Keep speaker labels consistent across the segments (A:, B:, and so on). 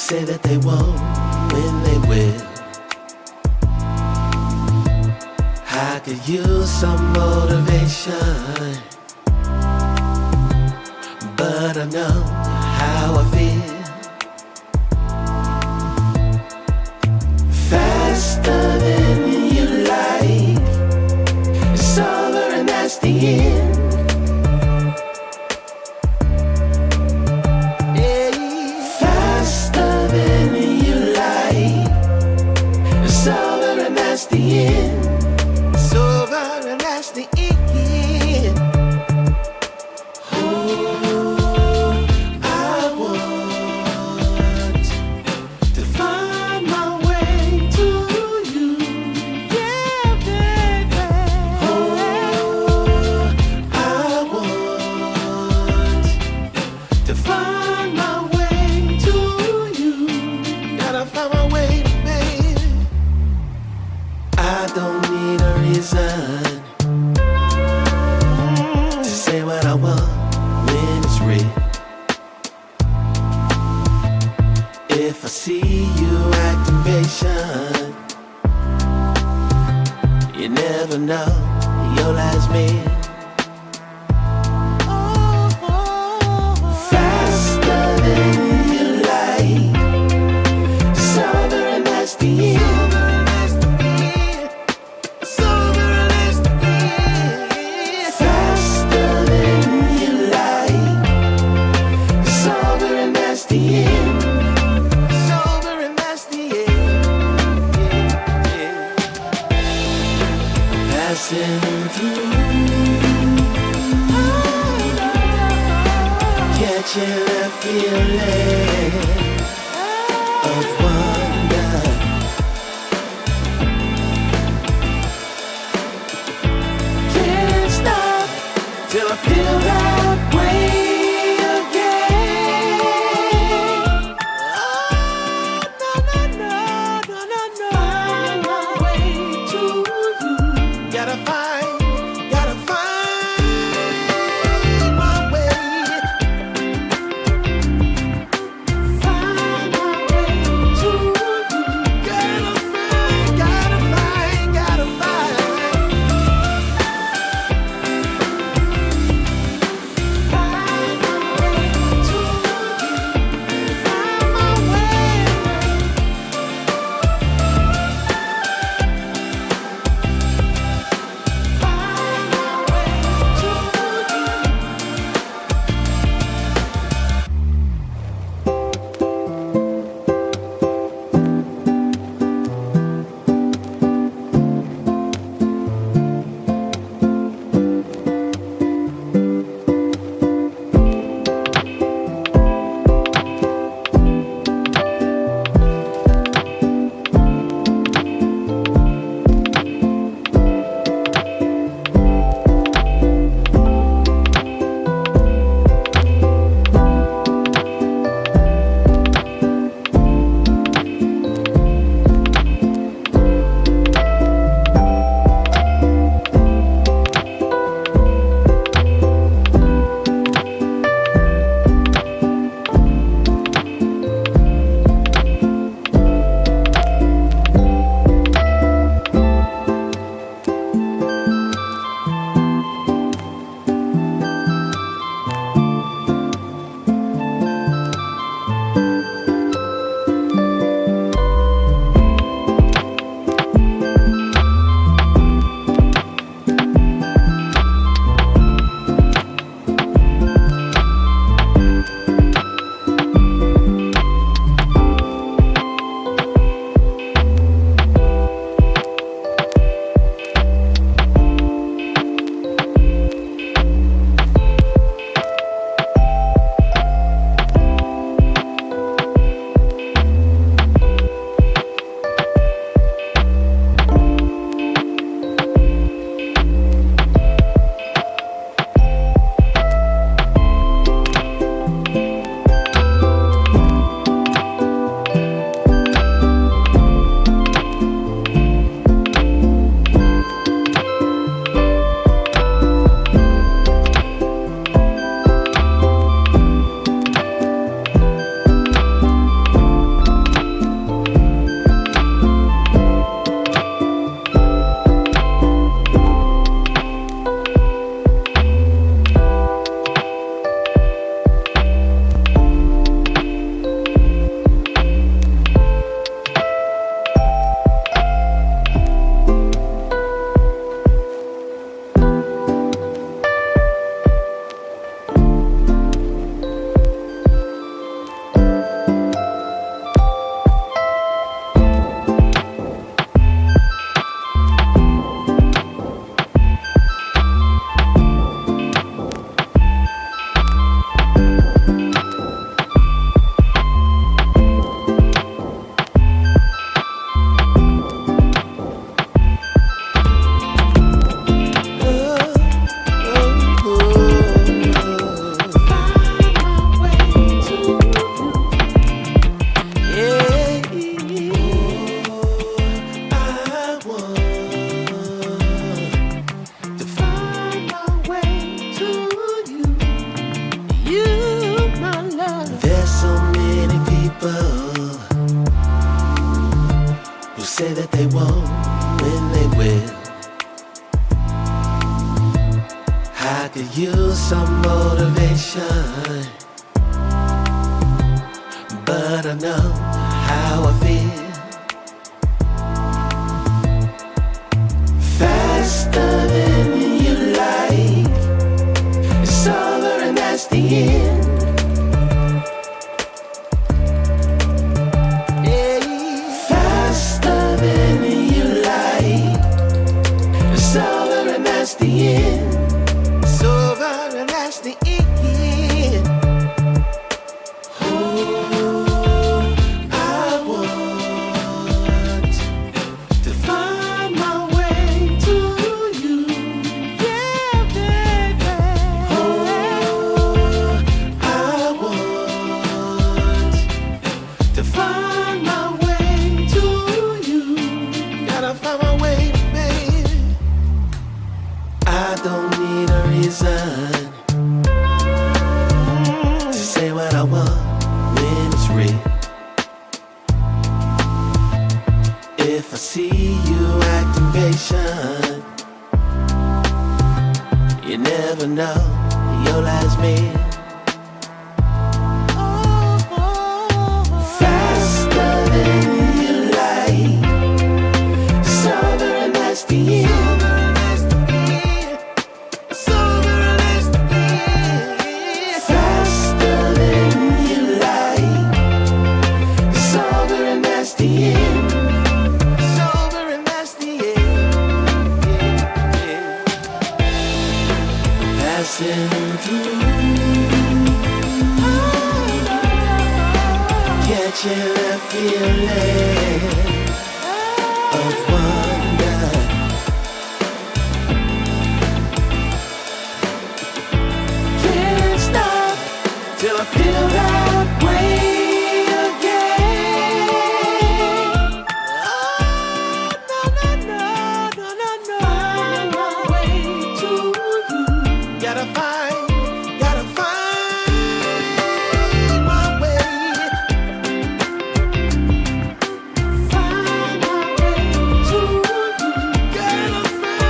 A: say that they won't when they will. I could use some motivation, but I know how I feel. Faster than you like, it's over and that's the end. It's over and that's the end. It's over and that's the end. Oh, I want to find my way to you. Yeah, baby. Oh, I want to find my way to you. Gotta find my way to baby. I don't need a reason to say what I want when it's real. If I see you acting patient, you never know your last meal. Faster than you like, it's over and that's the end. Passing through, catching that feeling of wonder. Can't stop till I feel that way again. Oh, no. Find my way to you. Gotta find my way. Find my way to you. say that they won't when they will. I could use some motivation, but I know how I feel. Faster than you like, it's over and that's the end. Faster than you like, it's over and that's the end. It's over and that's the end. Oh, I want to find my way to you, yeah, baby. Oh, I want to find my way to you. Gotta find my way, baby. I don't need a reason to say what I want when it's real. If I see you acting patient, you never know your last meal. Faster than you like, it's over and that's the end. Faster than you like, it's over and that's the end. It's over and that's the end. Passing through, catching that feeling of wonder. Can't stop till I feel that way again. Oh, no. Find my way to you. Gotta find my way. Find my way to you. Gotta find.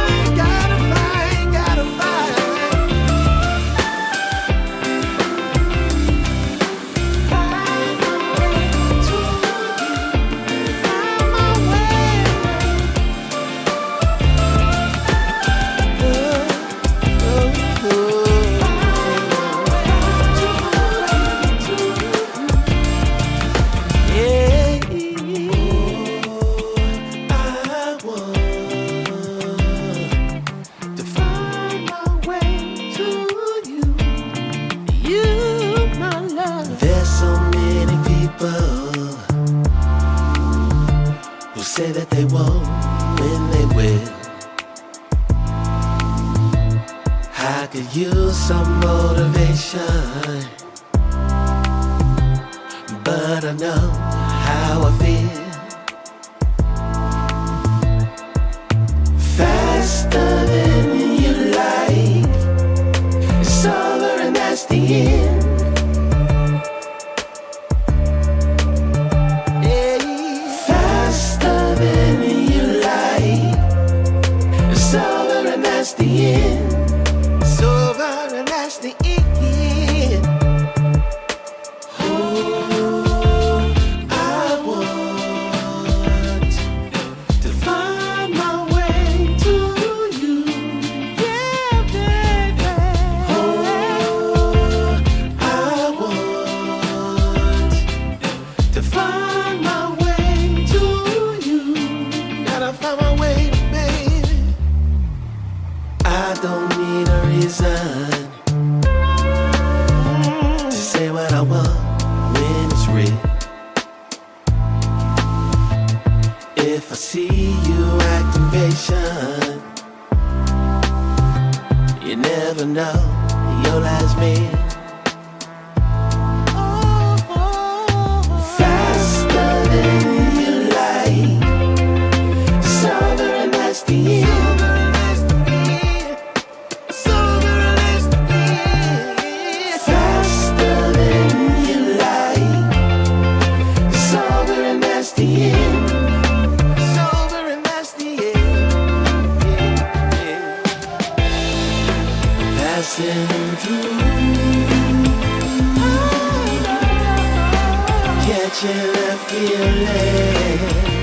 A: Find my way to you. Find my way. There's so many people who say that they won't when they will. I could use some motivation, but I know how I feel. Faster than you like, it's over and that's the end. Faster than you like, it's over and that's the end. It's over and that's the end. Oh, I want to find my way to you, yeah, baby. Oh, I want to find my way to you. Gotta find my way, baby. I don't need a reason to say what I want when it's real. If I see you acting patient, you never know your last meal. Faster than you like, it's over and that's the end. Faster than you like, it's over and that's the end. It's catching that feeling.